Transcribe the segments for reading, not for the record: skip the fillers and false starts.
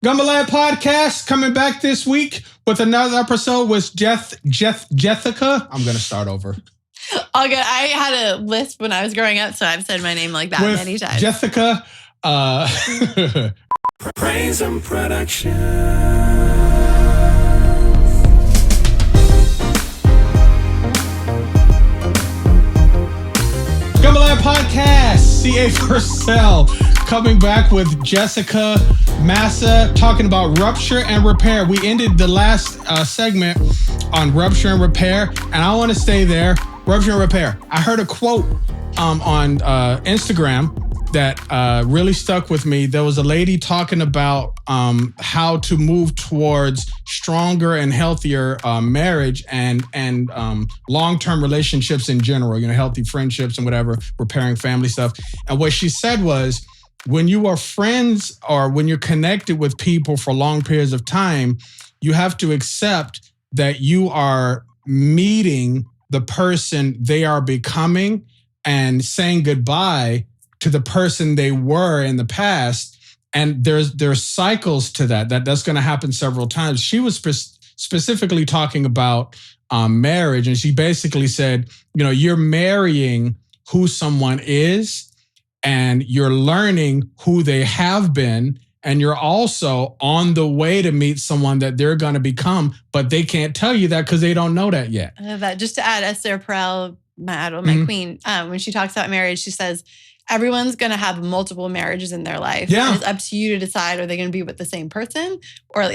Gumbolaya podcast coming back this week with another episode with Jessica. I'm going to start over. All good. I had a list when I was growing up, so I've said my name like that many times. Jessica. Praise and production. Gumbolaya podcast, CA First Cell, coming back with Jessica, Massa, talking about rupture and repair. We ended the last segment on rupture and repair, and I want to stay there. Rupture and repair. I heard a quote on Instagram that really stuck with me. There was a lady talking about how to move towards stronger and healthier marriage and long-term relationships in general, healthy friendships and whatever, repairing family stuff. And what she said was, when you are friends or when you're connected with people for long periods of time, you have to accept that you are meeting the person they are becoming and saying goodbye to the person they were in the past. And there's cycles to that's going to happen several times. She was specifically talking about marriage. And she basically said, you're marrying who someone is, and you're learning who they have been, and you're also on the way to meet someone that they're going to become, but they can't tell you that because they don't know that yet. I love that. Just to add, Esther Perel, my queen, when she talks about marriage, she says, everyone's going to have multiple marriages in their life. Yeah. And it's up to you to decide, are they going to be with the same person? Or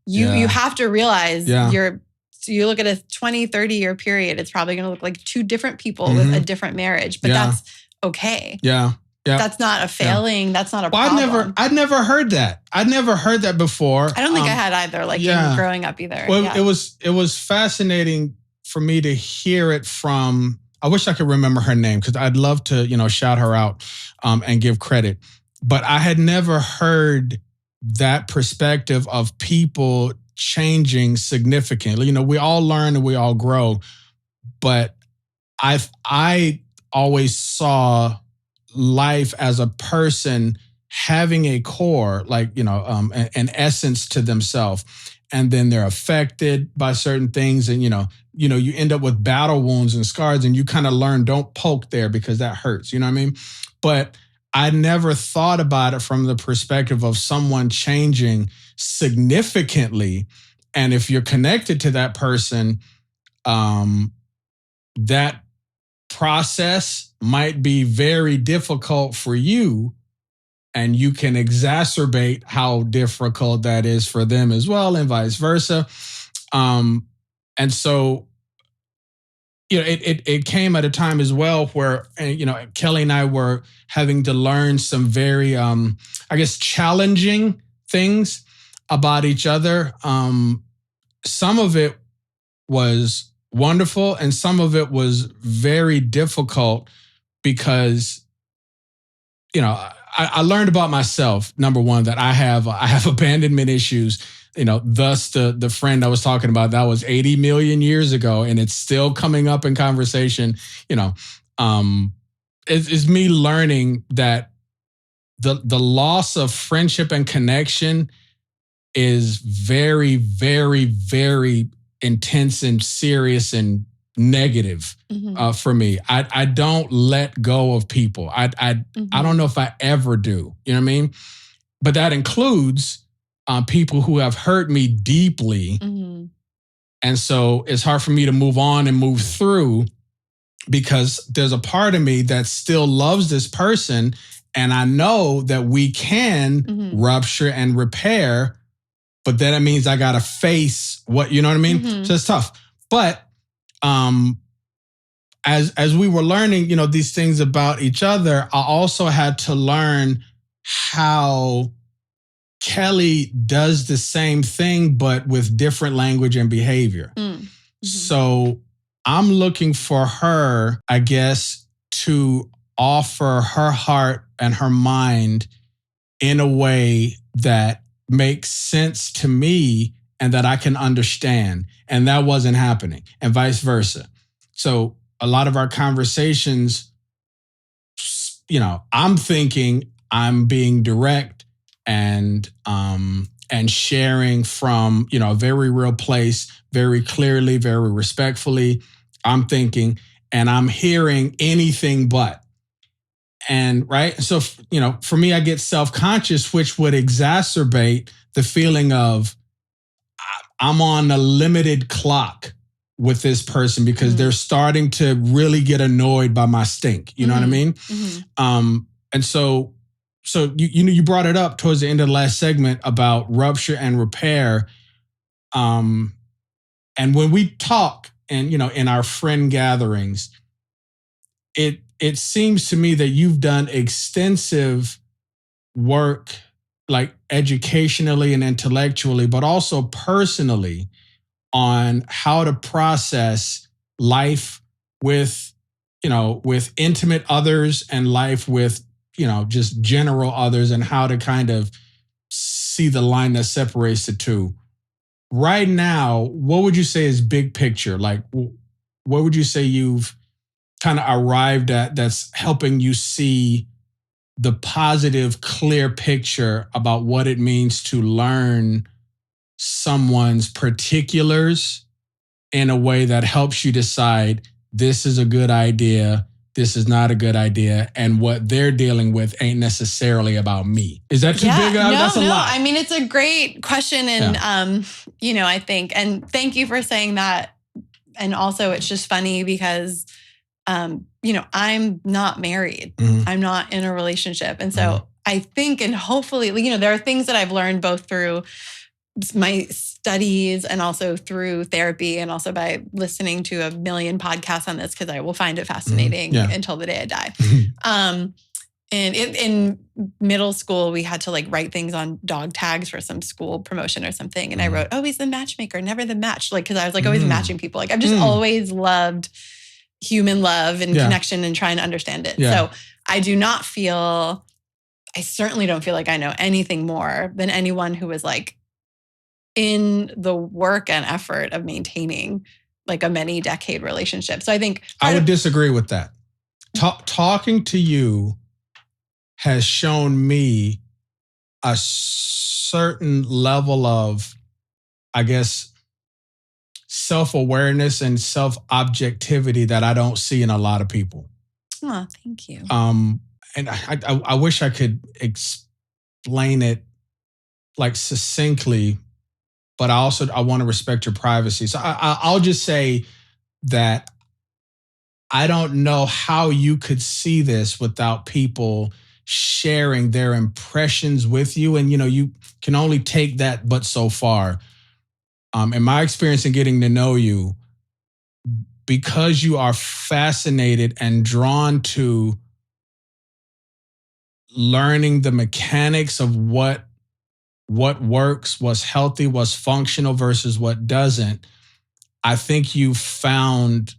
you have to realize you look at a 20, 30-year period, it's probably going to look like two different people with a different marriage, but that's okay. Yeah. Yeah. That's not a failing. Yeah. That's not a problem. I'd never heard that. I'd never heard that before. I don't think I had either, in growing up either. Well, it was fascinating for me to hear it from, I wish I could remember her name because I'd love to, shout her out and give credit. But I had never heard that perspective of people changing significantly. We all learn and we all grow. But I always saw life as a person having a core, an essence to themselves, and then they're affected by certain things, and you end up with battle wounds and scars, and you kind of learn, don't poke there because that hurts. You know what I mean? But I never thought about it from the perspective of someone changing significantly, and if you're connected to that person, that process might be very difficult for you, and you can exacerbate how difficult that is for them as well, and vice versa. And so, it came at a time as well where, Kelly and I were having to learn some very, challenging things about each other. Some of it was wonderful, and some of it was very difficult because, I learned about myself. Number one, that I have abandonment issues. Thus the friend I was talking about, that was 80 million years ago, and it's still coming up in conversation. It's me learning that the loss of friendship and connection is very, very, very intense and serious and negative for me. I don't let go of people. I don't know if I ever do. You know what I mean? But that includes people who have hurt me deeply. And so it's hard for me to move on and move through because there's a part of me that still loves this person. And I know that we can rupture and repair, but then it means I got to face what, you know what I mean? So it's tough. But as we were learning, these things about each other, I also had to learn how Kelly does the same thing, but with different language and behavior. So I'm looking for her, I guess, to offer her heart and her mind in a way that makes sense to me and that I can understand. And that wasn't happening, and vice versa. So a lot of our conversations, I'm thinking I'm being direct and and sharing from, a very real place, very clearly, very respectfully. I'm thinking, and I'm hearing anything but. And right. So, for me, I get self-conscious, which would exacerbate the feeling of I'm on a limited clock with this person because they're starting to really get annoyed by my stink. You know what I mean? And so you brought it up towards the end of the last segment about rupture and repair. And when we talk and, in our friend gatherings, it seems to me that you've done extensive work, like educationally and intellectually, but also personally, on how to process life with intimate others and life with, just general others, and how to kind of see the line that separates the two. Right now, what would you say is big picture? Like, what would you say you've kind of arrived at that's helping you see the positive, clear picture about what it means to learn someone's particulars in a way that helps you decide this is a good idea, this is not a good idea, and what they're dealing with ain't necessarily about me. Is that too big? That's a lot. I mean, it's a great question. And, I think, and thank you for saying that. And also it's just funny because, I'm not married. I'm not in a relationship. And so I think, and hopefully, there are things that I've learned both through my studies and also through therapy and also by listening to a million podcasts on this, because I will find it fascinating until the day I die. And in middle school, we had to write things on dog tags for some school promotion or something. And I wrote, always the matchmaker, never the match. Because I was always matching people. I've just always loved human love and connection and trying to understand it. So I certainly don't feel like I know anything more than anyone who was in the work and effort of maintaining a many decade relationship. So I think I would disagree with that. Talking to you has shown me a certain level of, I guess, self-awareness and self-objectivity that I don't see in a lot of people. Oh, thank you. And I wish I could explain it succinctly, but I want to respect your privacy. So I'll just say that I don't know how you could see this without people sharing their impressions with you. And, you can only take that but so far. In my experience in getting to know you, because you are fascinated and drawn to learning the mechanics of what works, what's healthy, what's functional versus what doesn't, I think you found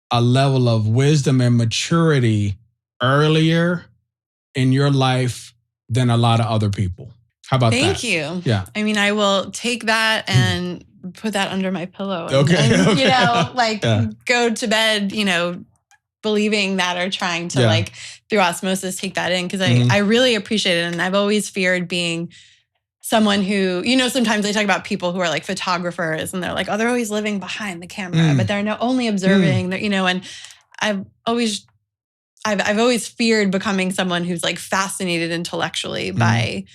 a level of wisdom and maturity earlier in your life than a lot of other people. How about that? Thank you. Yeah. I mean, I will take that and put that under my pillow. And, Okay. Go to bed, believing that, or trying to through osmosis take that in. Because I really appreciate it. And I've always feared being someone who, sometimes they talk about people who are photographers and they're they're always living behind the camera, but they're only observing that, and I've always feared becoming someone who's fascinated intellectually by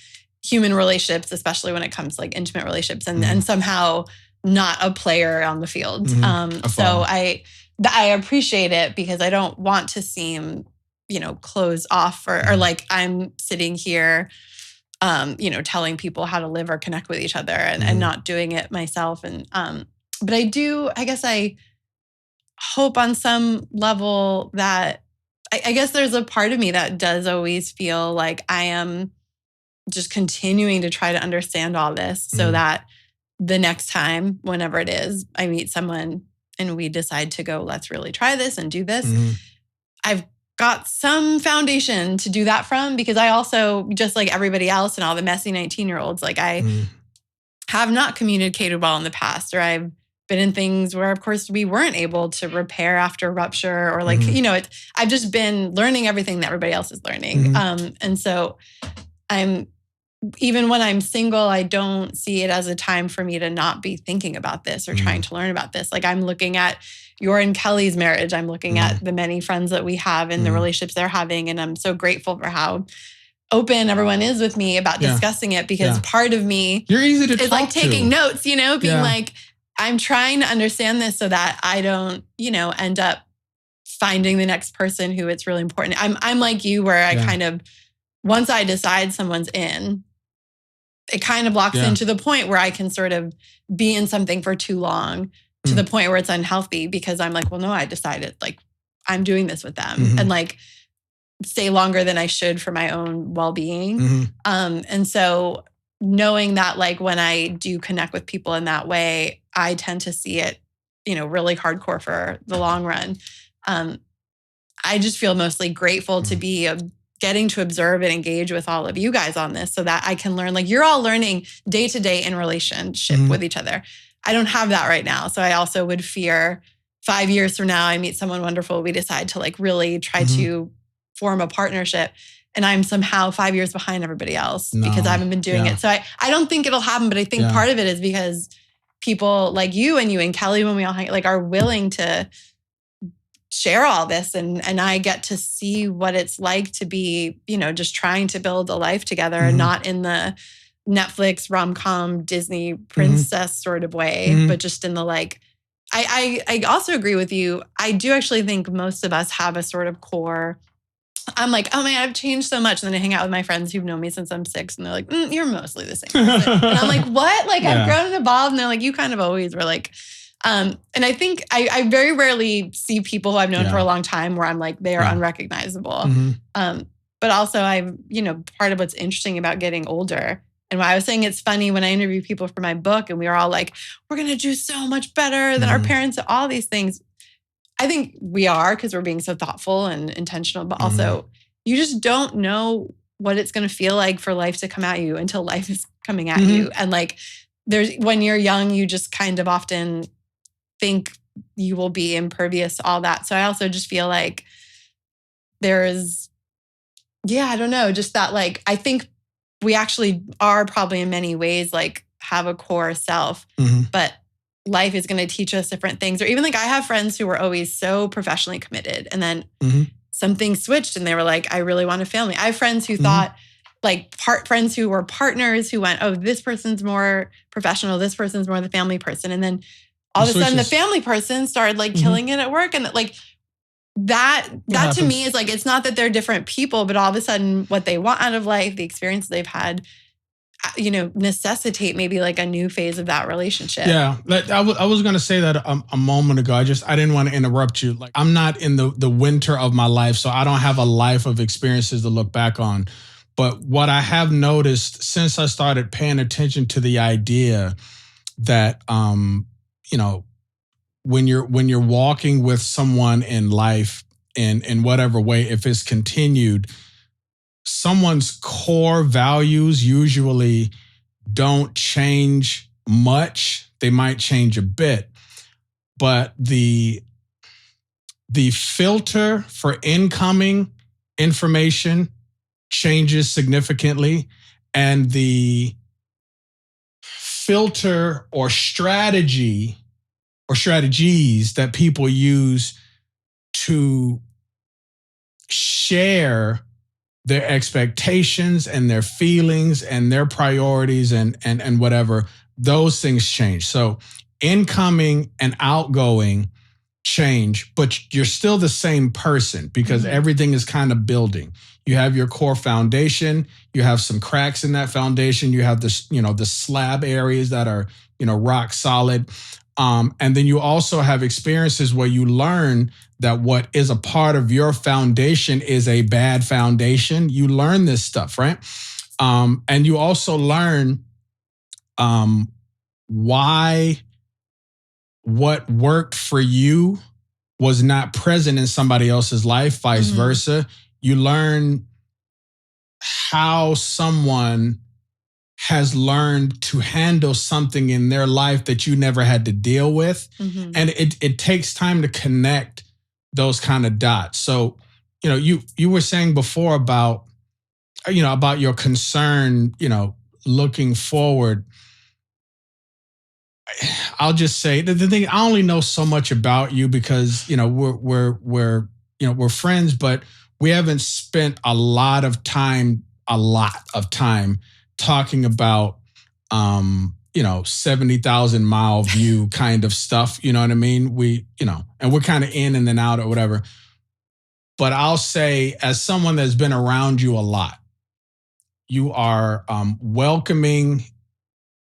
human relationships, especially when it comes to intimate relationships, and somehow not a player on the field. So I appreciate it, because I don't want to seem, closed off or I'm sitting here, telling people how to live or connect with each other and not doing it myself. And, but I hope on some level that I guess there's a part of me that does always feel like I am just continuing to try to understand all this so that the next time, whenever it is, I meet someone and we decide to go, let's really try this and do this. I've got some foundation to do that from, because I also, just like everybody else and all the messy 19-year-olds, I have not communicated well in the past, or I've been in things where, of course, we weren't able to repair after rupture, or I've just been learning everything that everybody else is learning. And so I'm even when I'm single, I don't see it as a time for me to not be thinking about this or trying to learn about this. Like I'm looking at your and Kelly's marriage. I'm looking at the many friends that we have and the relationships they're having. And I'm so grateful for how open everyone is with me about discussing it, because part of me You're easy to is like taking notes, being like, I'm trying to understand this so that I don't, end up finding the next person who it's really important. I'm like you, where I kind of, once I decide someone's in, it kind of locks into the point where I can sort of be in something for too long to the point where it's unhealthy, because I'm like, well, no, I decided like I'm doing this with them and like stay longer than I should for my own well-being. And so knowing that like when I do connect with people in that way, I tend to see it, really hardcore for the long run. I just feel mostly grateful to be getting to observe and engage with all of you guys on this so that I can learn, like you're all learning day to day in relationship with each other. I don't have that right now. So I also would fear 5 years from now, I meet someone wonderful. We decide to like really try to form a partnership, and I'm somehow 5 years behind everybody else because I haven't been doing it. So I don't think it'll happen, but I think part of it is because people like you and Kelly, when we all hang, like are willing to share all this, and I get to see what it's like to be, just trying to build a life together and not in the Netflix rom-com Disney princess sort of way, but just in the like, I also agree with you. I do actually think most of us have a sort of core. I'm like, oh man, I've changed so much. And then I hang out with my friends who've known me since I'm 6, and they're like, you're mostly the same person. And I'm like, what? Like I've grown and evolved. And they're like, you kind of always were like, and I think I very rarely see people who I've known for a long time where I'm like, they are unrecognizable. But also part of what's interesting about getting older, and why I was saying it's funny when I interview people for my book and we are all like, we're going to do so much better than our parents at all these things. I think we are, because we're being so thoughtful and intentional, but also you just don't know what it's going to feel like for life to come at you until life is coming at you. And like when you're young, you just kind of often think you will be impervious to all that. So I also just feel like there's, I don't know, just that like, I think we actually are probably in many ways like have a core self, but life is going to teach us different things. Or even like I have friends who were always so professionally committed, and then something switched and they were like, I really want a family. I have friends who thought like friends who were partners who went, oh, this person's more professional, this person's more the family person. And then all of a sudden the family person started like killing it at work. And like that to me is like, it's not that they're different people, but all of a sudden what they want out of life, the experiences they've had, necessitate maybe like a new phase of that relationship. Yeah. I was going to say that a moment ago. I didn't want to interrupt you. Like I'm not in the winter of my life, so I don't have a life of experiences to look back on. But what I have noticed since I started paying attention to the idea that, when you're walking with someone in life in whatever way, if it's continued, someone's core values usually don't change much. They might change a bit, but the filter for incoming information changes significantly, and the filter or strategy or strategies that people use to share their expectations and their feelings and their priorities and whatever, those things change. So incoming and outgoing change, but you're still the same person because everything is kind of building. You have your core foundation, you have some cracks in that foundation, you have this, the slab areas that are, rock solid. And then you also have experiences where you learn that what is a part of your foundation is a bad foundation. You learn this stuff, right? And you also learn why what worked for you was not present in somebody else's life, vice versa. You learn how someone has learned to handle something in their life that you never had to deal with. And it takes time to connect those kind of dots. So, you were saying before about about your concern, looking forward. I'll just say the thing, I only know so much about you because, we're friends, but we haven't spent a lot of time talking about, 70,000 mile view kind of stuff. You know what I mean? And we're kind of in and then out or whatever. But I'll say, as someone that's been around you a lot, you are welcoming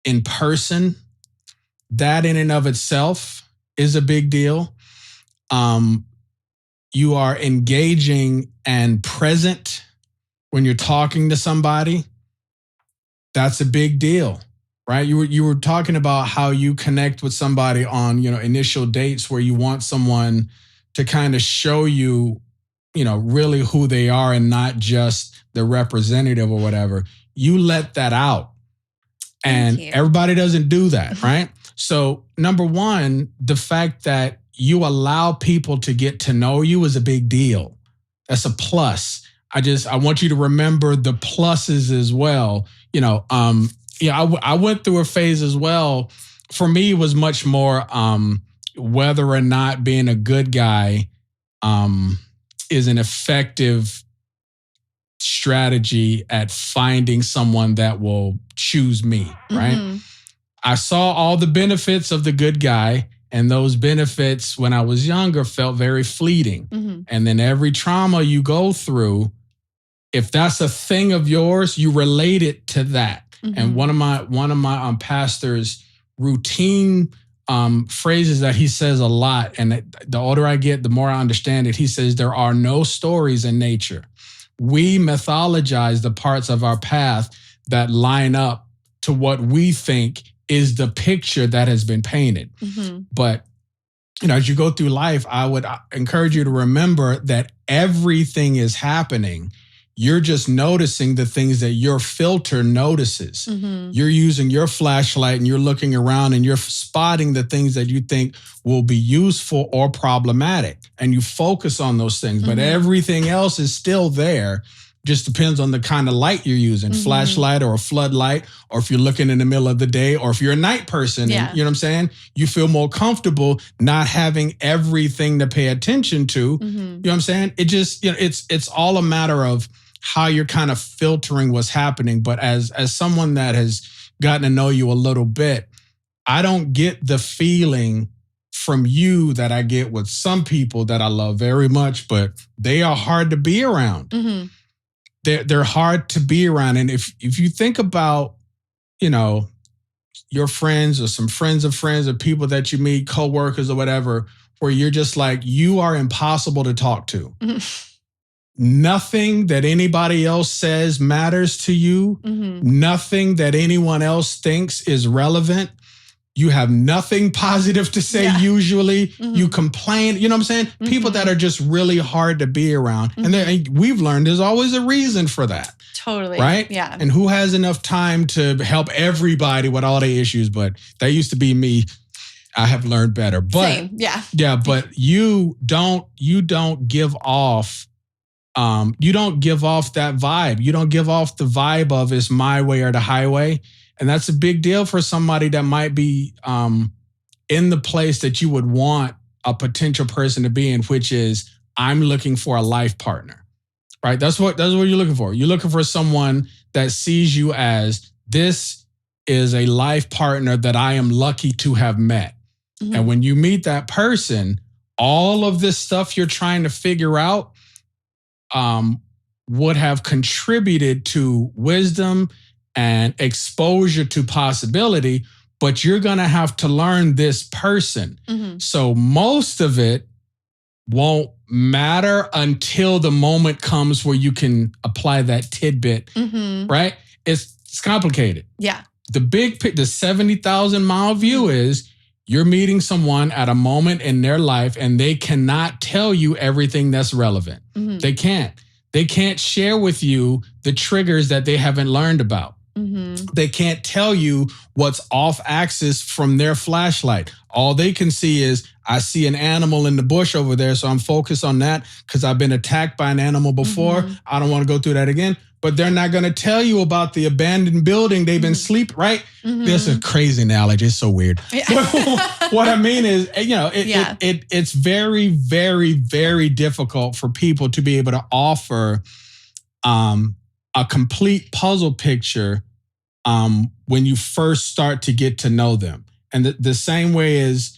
in person. That in and of itself is a big deal. You are engaging and present when you're talking to somebody. That's a big deal, right? You were talking about how you connect with somebody on, initial dates where you want someone to kind of show you, really who they are and not just the representative or whatever. You let that out. And everybody doesn't do that, right? So number one, the fact that you allow people to get to know you is a big deal. That's a plus. I want you to remember the pluses as well. I went through a phase as well. For me, it was much more whether or not being a good guy is an effective strategy at finding someone that will choose me, right? Mm-hmm. I saw all the benefits of the good guy, and those benefits when I was younger felt very fleeting. Mm-hmm. And then every trauma you go through, if that's a thing of yours, you relate it to that. Mm-hmm. And one of my pastor's routine phrases that he says a lot, and the older I get, the more I understand it. He says, there are no stories in nature. We mythologize the parts of our path that line up to what we think is the picture that has been painted. Mm-hmm. But, as you go through life, I would encourage you to remember that everything is happening. You're just noticing the things that your filter notices. Mm-hmm. You're using your flashlight and you're looking around and you're spotting the things that you think will be useful or problematic. And you focus on those things, but everything else is still there. Just depends on the kind of light you're using, flashlight or a floodlight, or if you're looking in the middle of the day, or if you're a night person, and, you know what I'm saying? You feel more comfortable not having everything to pay attention to. Mm-hmm. You know what I'm saying? It just, it's all a matter of how you're kind of filtering what's happening. But as someone that has gotten to know you a little bit, I don't get the feeling from you that I get with some people that I love very much, but they are hard to be around. Mm-hmm. They're hard to be around. And if you think about, your friends or some friends of friends or people that you meet, coworkers or whatever, where you're just like, you are impossible to talk to. Mm-hmm. Nothing that anybody else says matters to you. Mm-hmm. Nothing that anyone else thinks is relevant. You have nothing positive to say usually. Mm-hmm. You complain. You know what I'm saying? Mm-hmm. People that are just really hard to be around. Mm-hmm. And we've learned there's always a reason for that. Totally. Right? Yeah. And who has enough time to help everybody with all their issues? But that used to be me. I have learned better. But same. Yeah. Yeah, but you don't give off that vibe. You don't give off the vibe of it's my way or the highway. And that's a big deal for somebody that might be in the place that you would want a potential person to be in, which is, I'm looking for a life partner, right? That's what you're looking for. You're looking for someone that sees you as, this is a life partner that I am lucky to have met. Mm-hmm. And when you meet that person, all of this stuff you're trying to figure out would have contributed to wisdom and exposure to possibility, but you're going to have to learn this person. Mm-hmm. So most of it won't matter until the moment comes where you can apply that tidbit, right? It's complicated. Yeah. The 70,000 mile view is you're meeting someone at a moment in their life and they cannot tell you everything that's relevant. Mm-hmm. They can't share with you the triggers that they haven't learned about. Mm-hmm. They can't tell you what's off axis from their flashlight. All they can see is, I see an animal in the bush over there, so I'm focused on that because I've been attacked by an animal before. I don't want to go through that again. But they're not going to tell you about the abandoned building they've been sleeping, right? This is a crazy analogy. It's so weird. What I mean is, it's very, very, very difficult for people to be able to offer a complete puzzle picture when you first start to get to know them. And the same way is,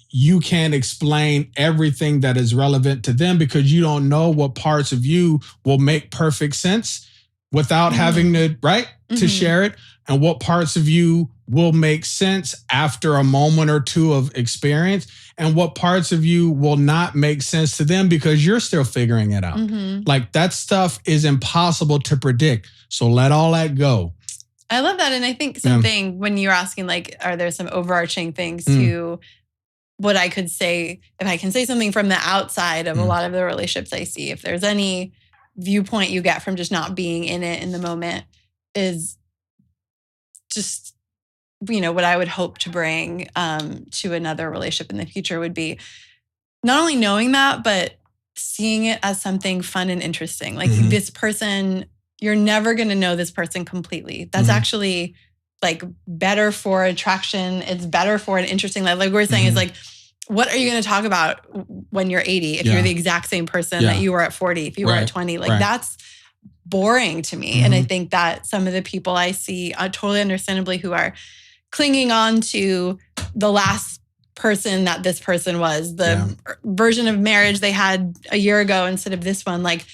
you can't explain everything that is relevant to them because you don't know what parts of you will make perfect sense without having to, to share it, and what parts of you will make sense after a moment or two of experience, and what parts of you will not make sense to them because you're still figuring it out. Like, that stuff is impossible to predict. So let all that go. I love that. And I think something when you're asking, like, are there some overarching things to what I could say, if I can say something from the outside of a lot of the relationships I see, if there's any viewpoint you get from just not being in it in the moment, is just, what I would hope to bring to another relationship in the future would be not only knowing that, but seeing it as something fun and interesting. Like this person, you're never going to know this person completely. That's actually like better for attraction. It's better for an interesting life. Like we're saying is like, what are you going to talk about when you're 80? If you're the exact same person that you were at 40, if you were at 20, like that's boring to me. And I think that some of the people I see totally understandably who are clinging on to the last person that this person was, the version of marriage they had a year ago instead of this one, like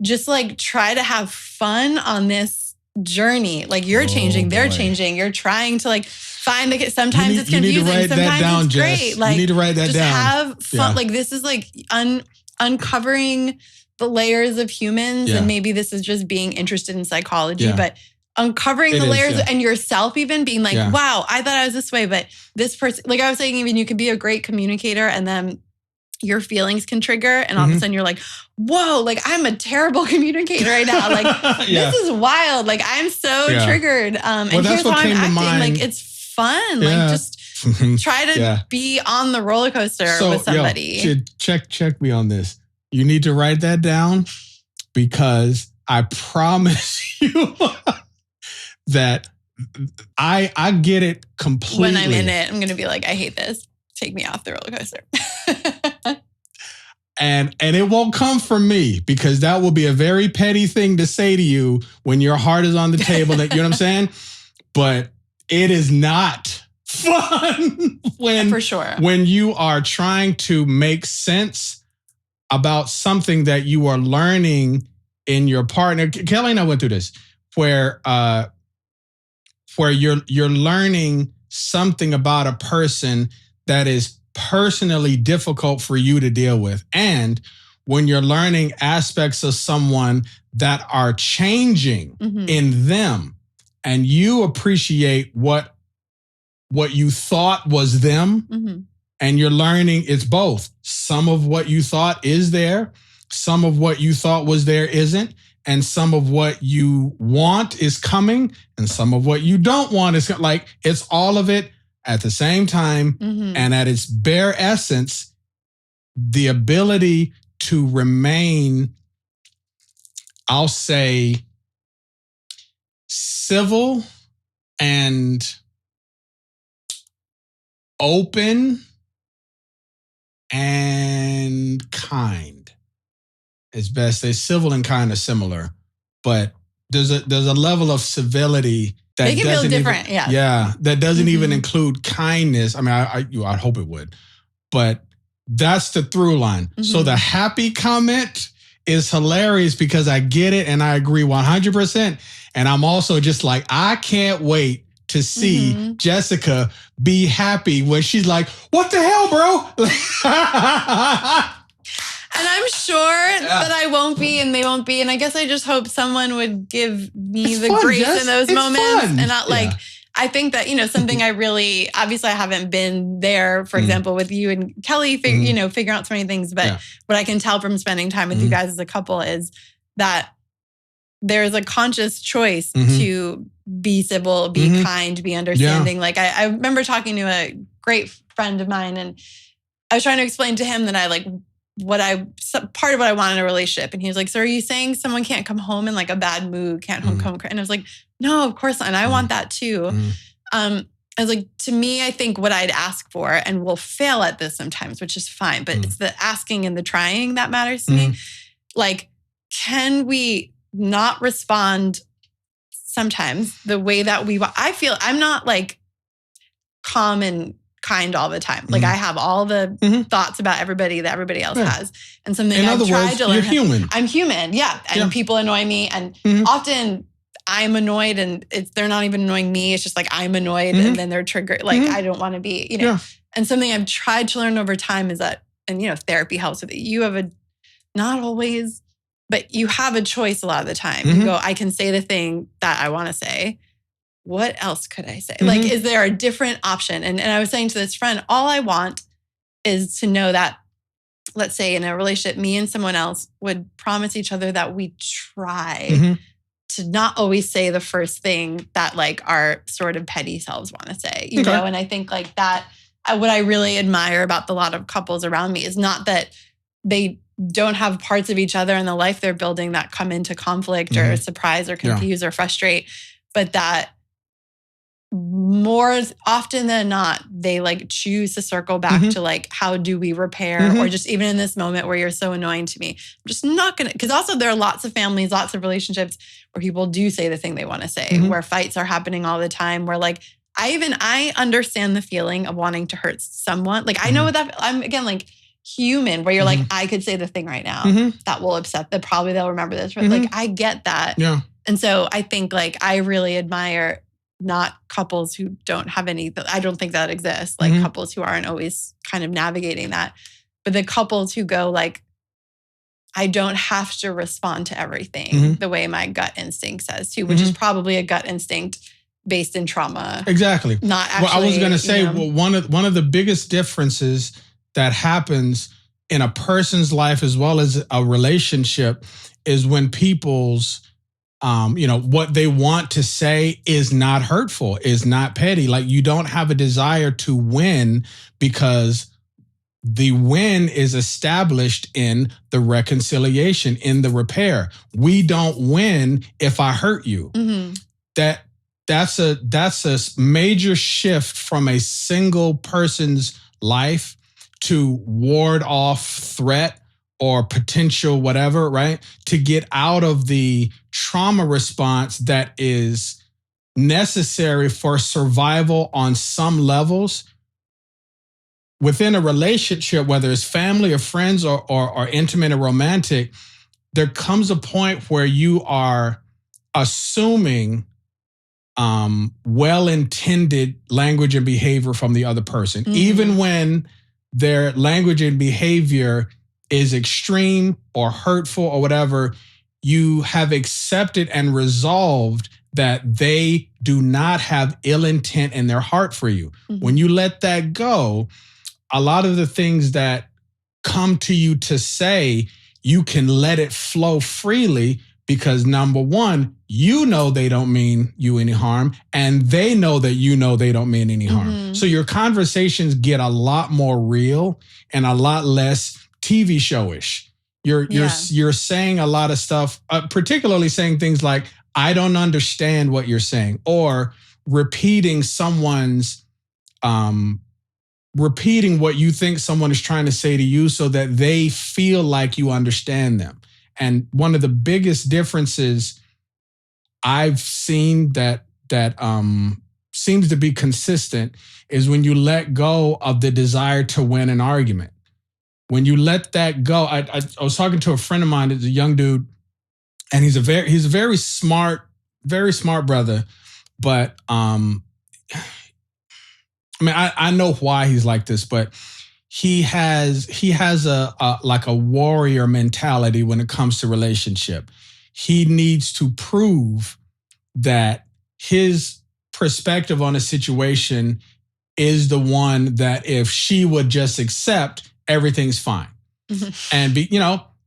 just like try to have fun on this journey. Like you're changing, they're changing. You're trying to like find the, sometimes it's confusing. Sometimes it's great. Like you need to write that just down. Have fun. Like this is like uncovering the layers of humans. And maybe this is just being interested in psychology, but uncovering the layers and yourself even being like, wow, I thought I was this way, but this person, like I was saying, even you can be a great communicator and then your feelings can trigger and all of a sudden you're like, whoa, like I'm a terrible communicator right now. Like this is wild. Like I'm so triggered. And here's how I'm acting. Like it's fun. Like just try to be on the roller coaster with somebody. Check me on this. You need to write that down because I promise you that I get it completely. When I'm in it, I'm going to be like, I hate this. Take me off the roller coaster. And it won't come from me because that will be a very petty thing to say to you when your heart is on the table. That, you know what I'm saying? But it is not fun for sure. When you are trying to make sense about something that you are learning in your partner. Kelly and I went through this where you're learning something about a person that is personally difficult for you to deal with. And when you're learning aspects of someone that are changing in them and you appreciate what you thought was them and you're learning it's both. Some of what you thought is there, some of what you thought was there isn't, and some of what you want is coming and some of what you don't want is like, it's all of it at the same time. And at its bare essence, the ability to remain, I'll say, civil and open and kind is best. They're civil and kind are similar, but there's a level of civility that they can feel different. That doesn't even include kindness. I mean, I hope it would, but that's the through line. So the happy comment is hilarious because I get it and I agree 100%. And I'm also just like, I can't wait to see Jessica be happy when she's like, what the hell, bro? And I'm sure that I won't be and they won't be. And I guess I just hope someone would give me the grace in those moments and not like, I think that, something I really, obviously I haven't been there, for example, with you and Kelly, figuring out so many things. But what I can tell from spending time with you guys as a couple is that there's a conscious choice to be civil, be kind, be understanding. Like I remember talking to a great friend of mine, and I was trying to explain to him that I like part of what I want in a relationship. And he was like, so are you saying someone can't come home in like a bad mood, can't come? And I was like, no, of course not. And I want that too. I was like, to me, I think what I'd ask for, and we'll fail at this sometimes, which is fine, but it's the asking and the trying that matters to me. Like, can we not respond sometimes the way that we want? I feel I'm not like calm and kind all the time. Like I have all the thoughts about everybody that everybody else has. And something I've tried to learn. You're human. I'm human. Yeah. And people annoy me. And often I'm annoyed and they're not even annoying me. It's just like I'm annoyed and then they're triggered. Like I don't want to be, you know. Yeah. And something I've tried to learn over time is that, and you know, therapy helps with it. You have not always, but you have a choice a lot of the time. You go, I can say the thing that I want to say. What else could I say? Like, is there a different option? And I was saying to this friend, all I want is to know that, let's say in a relationship, me and someone else would promise each other that we try to not always say the first thing that like our sort of petty selves want to say, you know? And I think like that, what I really admire about the lot of couples around me is not that they don't have parts of each other in the life they're building that come into conflict or surprise or confuse or frustrate, but that more often than not, they like choose to circle back to like, how do we repair? Or just even in this moment where you're so annoying to me, I'm just not going to, because also there are lots of families, lots of relationships where people do say the thing they want to say, where fights are happening all the time, where like, I understand the feeling of wanting to hurt someone. Like I know that I'm again, like human, where you're like, I could say the thing right now that will upset them. Probably they'll remember this, but like, I get that. Yeah. And so I think like, I really admire not couples who don't have any, I don't think that exists, like couples who aren't always kind of navigating that, but the couples who go like, I don't have to respond to everything the way my gut instinct says to, which is probably a gut instinct based in trauma. Exactly. Not actually. Well, I was going to say, well, one of the biggest differences that happens in a person's life as well as a relationship is when people's what they want to say is not hurtful, is not petty. Like you don't have a desire to win because the win is established in the reconciliation, in the repair. We don't win if I hurt you. That's a major shift from a single person's life to ward off threat or potential whatever, right? To get out of the trauma response that is necessary for survival on some levels. Within a relationship, whether it's family or friends or intimate or romantic, there comes a point where you are assuming well-intended language and behavior from the other person, even when their language and behavior is extreme or hurtful or whatever. You have accepted and resolved that they do not have ill intent in their heart for you. When you let that go, a lot of the things that come to you to say, you can let it flow freely because number one, you know they don't mean you any harm, and they know that you know they don't mean any harm. So your conversations get a lot more real and a lot less TV showish. You're saying a lot of stuff, particularly saying things like, I don't understand what you're saying, or repeating repeating what you think someone is trying to say to you so that they feel like you understand them. And one of the biggest differences I've seen that seems to be consistent is when you let go of the desire to win an argument. When you let that go, I was talking to a friend of mine, it's a young dude, and he's a very smart brother. But I know why he's like this, but he has a like a warrior mentality when it comes to relationship. He needs to prove that his perspective on a situation is the one that if she would just accept, everything's fine. And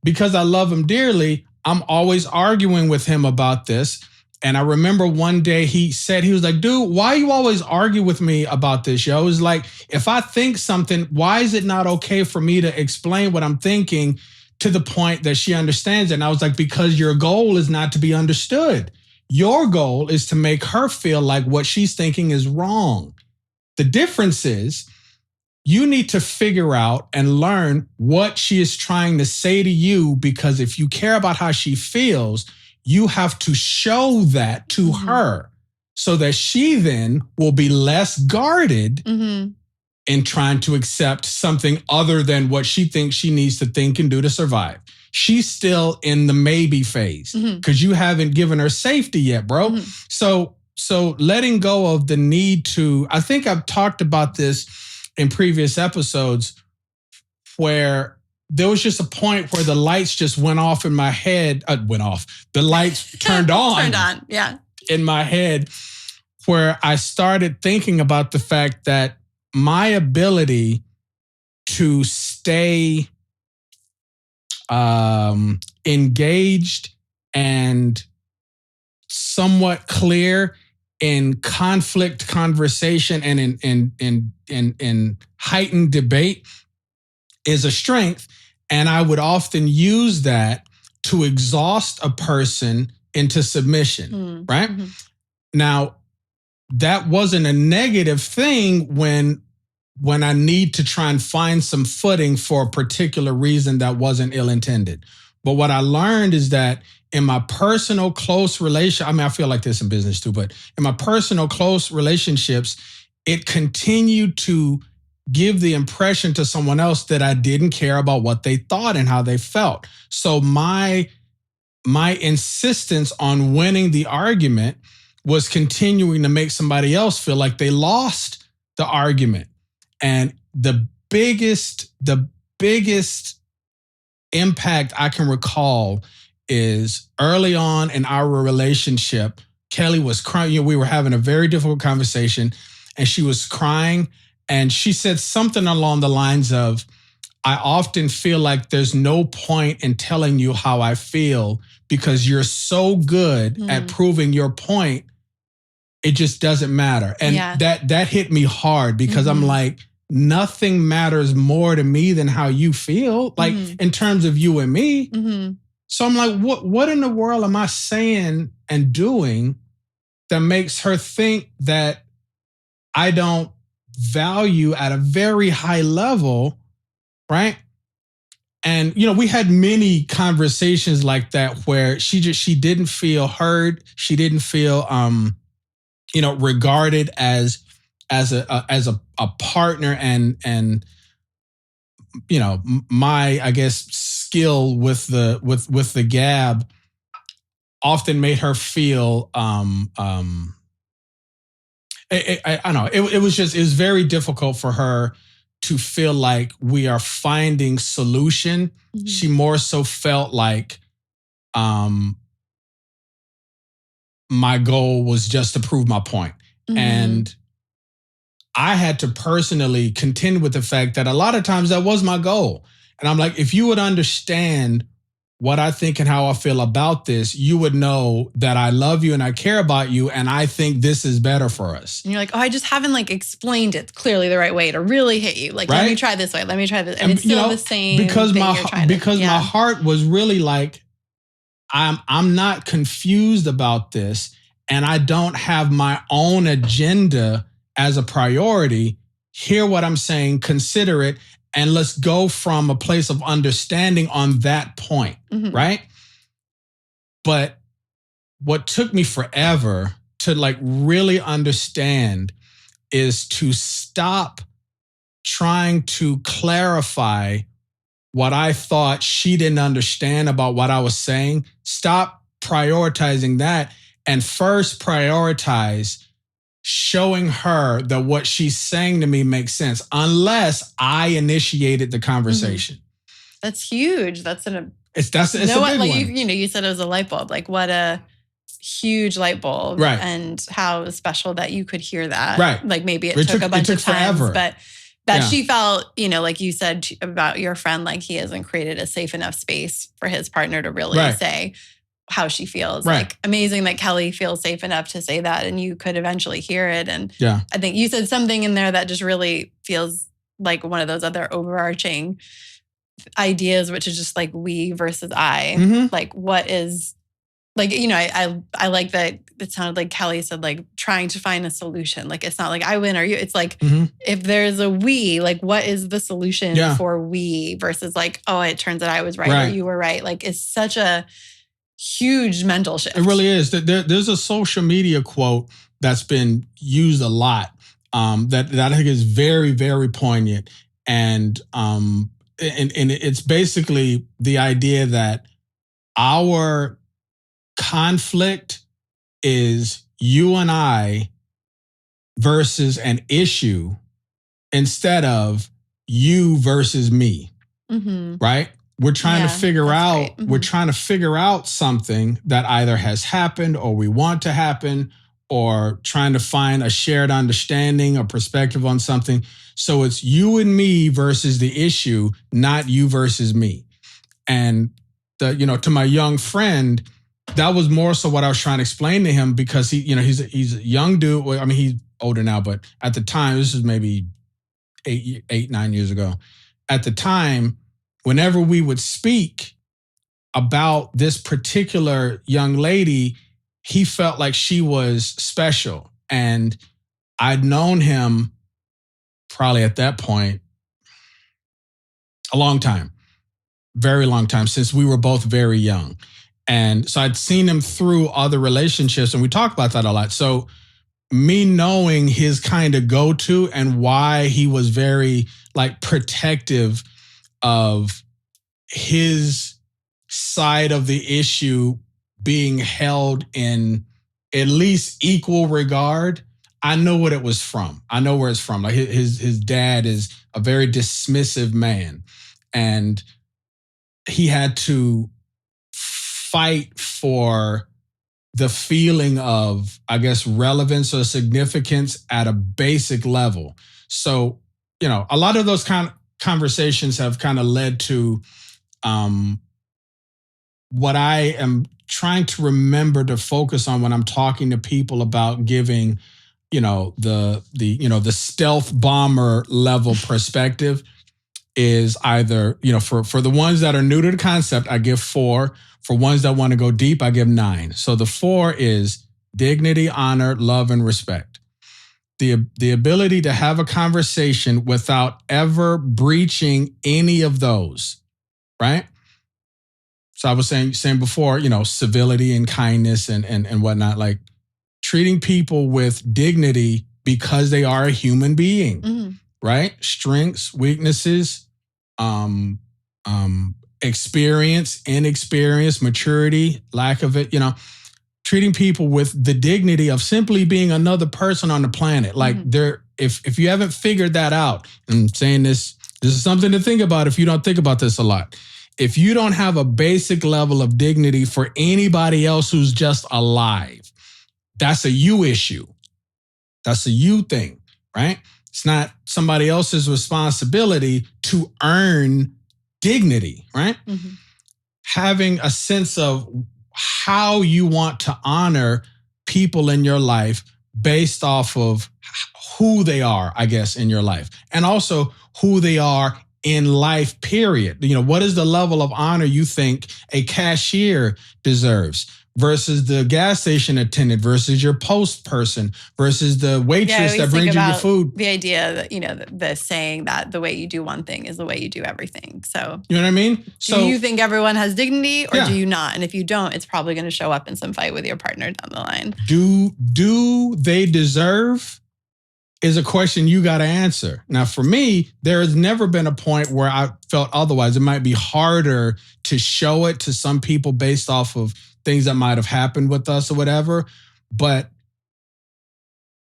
because I love him dearly, I'm always arguing with him about this. And I remember one day he was like, dude, why you always argue with me about this, yo? It's like, if I think something, why is it not okay for me to explain what I'm thinking to the point that she understands it? And I was like, because your goal is not to be understood. Your goal is to make her feel like what she's thinking is wrong. The difference is you need to figure out and learn what she is trying to say to you, because if you care about how she feels, you have to show that to her so that she then will be less guarded in trying to accept something other than what she thinks she needs to think and do to survive. She's still in the maybe phase because you haven't given her safety yet, bro. So letting go of the need to, I think I've talked about this in previous episodes, where there was just a point where the lights just went off in my head. The lights turned on. Yeah. In my head, where I started thinking about the fact that my ability to stay engaged and somewhat clear in conflict conversation and in heightened debate is a strength. And I would often use that to exhaust a person into submission, right? Now, that wasn't a negative thing when I need to try and find some footing for a particular reason that wasn't ill-intended. But what I learned is that in my personal close I feel like this in business too, but in my personal close relationships, it continued to give the impression to someone else that I didn't care about what they thought and how they felt. So my insistence on winning the argument was continuing to make somebody else feel like they lost the argument. And the biggest impact I can recall is early on in our relationship, Kelly was crying. We were having a very difficult conversation and she was crying. And she said something along the lines of, I often feel like there's no point in telling you how I feel because you're so good at proving your point. It just doesn't matter. And that hit me hard because I'm like, nothing matters more to me than how you feel, like in terms of you and me. So I'm like, what in the world am I saying and doing that makes her think that I don't value at a very high level, right? And, we had many conversations like that where she didn't feel heard. She didn't feel, regarded as a partner and my, I guess, skill with the gab often made her feel, I don't know. It was very difficult for her to feel like we are finding solution. She more so felt like my goal was just to prove my point. And I had to personally contend with the fact that a lot of times that was my goal. And I'm like, if you would understand what I think and how I feel about this, you would know that I love you and I care about you and I think this is better for us. And you're like, I just haven't explained it clearly the right way to really hit you. Let me try this way. Let me try this. And it's still the same because thing my heart was really like, I'm not confused about this and I don't have my own agenda as a priority. Hear what I'm saying, consider it. And let's go from a place of understanding on that point, right? But what took me forever to really understand is to stop trying to clarify what I thought she didn't understand about what I was saying. Stop prioritizing that and first prioritize showing her that what she's saying to me makes sense, unless I initiated the conversation. That's huge. That's a big one. You said it was a light bulb. What a huge light bulb, right? And how special that you could hear that, right? Maybe it took a bunch of times, forever. but that she felt, like you said about your friend, he hasn't created a safe enough space for his partner to really say, how she feels. Right. Like amazing that Kelly feels safe enough to say that and you could eventually hear it. And I think you said something in there that just really feels like one of those other overarching ideas, which is just like we versus I. Mm-hmm. Like what is like, I like that it sounded like Kelly said, like trying to find a solution. Like it's not like I win or you. It's like if there's a we, like what is the solution for we versus like, oh, it turns out I was right or you were right. Like it's such a huge mental shift. It really is. There's a social media quote that's been used a lot that I think is very, very poignant. And it's basically the idea that our conflict is you and I versus an issue instead of you versus me, right? We're trying to figure out, we're trying to figure out something that either has happened or we want to happen, or trying to find a shared understanding or perspective on something. So it's you and me versus the issue, not you versus me. And to my young friend, that was more so what I was trying to explain to him, because he's a young dude. Well, I mean, he's older now, but at the time, this was maybe 9 years ago. At the time, whenever we would speak about this particular young lady, he felt like she was special. And I'd known him probably at that point a long time, very long time, since we were both very young. And so I'd seen him through other relationships, and we talked about that a lot. So me knowing his kind of go-to and why he was very like protective of his side of the issue being held in at least equal regard, I know what it was from. I know where it's from. Like his dad is a very dismissive man, and he had to fight for the feeling of, I guess, relevance or significance at a basic level. So, a lot of those kind of conversations have kind of led to what I am trying to remember to focus on when I'm talking to people about giving, the stealth bomber level perspective is either, for the ones that are new to the concept, I give 4. For ones that want to go deep, I give 9. So the 4 is dignity, honor, love, and respect. The ability to have a conversation without ever breaching any of those, right? So I was saying before, civility and kindness and whatnot, like treating people with dignity because they are a human being, right? Strengths, weaknesses, experience, inexperience, maturity, lack of it, treating people with the dignity of simply being another person on the planet. Like if you haven't figured that out, and I'm saying this is something to think about if you don't think about this a lot. If you don't have a basic level of dignity for anybody else who's just alive, that's a you issue. That's a you thing, right? It's not somebody else's responsibility to earn dignity, right? Having a sense of how you want to honor people in your life based off of who they are, I guess, in your life, and also who they are in life, period. What is the level of honor you think a cashier deserves versus the gas station attendant versus your post person versus the waitress that brings you your food? The idea that, the saying that the way you do one thing is the way you do everything. So, you know what I mean? Do you think everyone has dignity or do you not? And if you don't, it's probably going to show up in some fight with your partner down the line. Do they deserve is a question you got to answer. Now, for me, there has never been a point where I felt otherwise. It might be harder to show it to some people based off of things that might have happened with us or whatever. But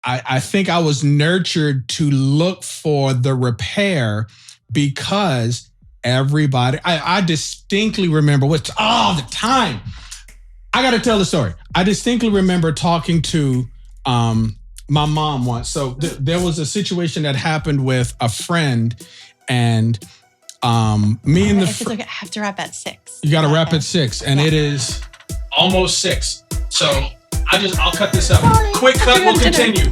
I think I was nurtured to look for the repair because everybody, I distinctly remember all the time. I got to tell the story. I distinctly remember talking to my mom once. So there was a situation that happened with a friend, and me and the I have to wrap at 6. You got to wrap at 6, and it is almost 6. So I'll cut this up. Quick cut, we'll continue.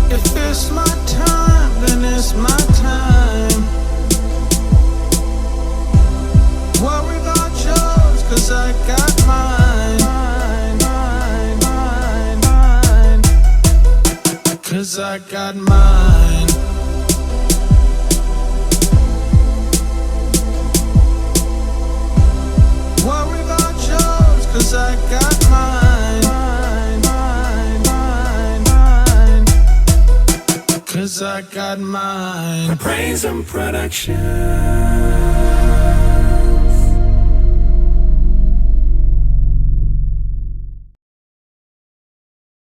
If it's my time, then it's my time. Worry about yours, 'cause I got mine. 'Cause I got mine. Worry about yours, 'cause I got mine. 'Cause I got mine. Praise and production.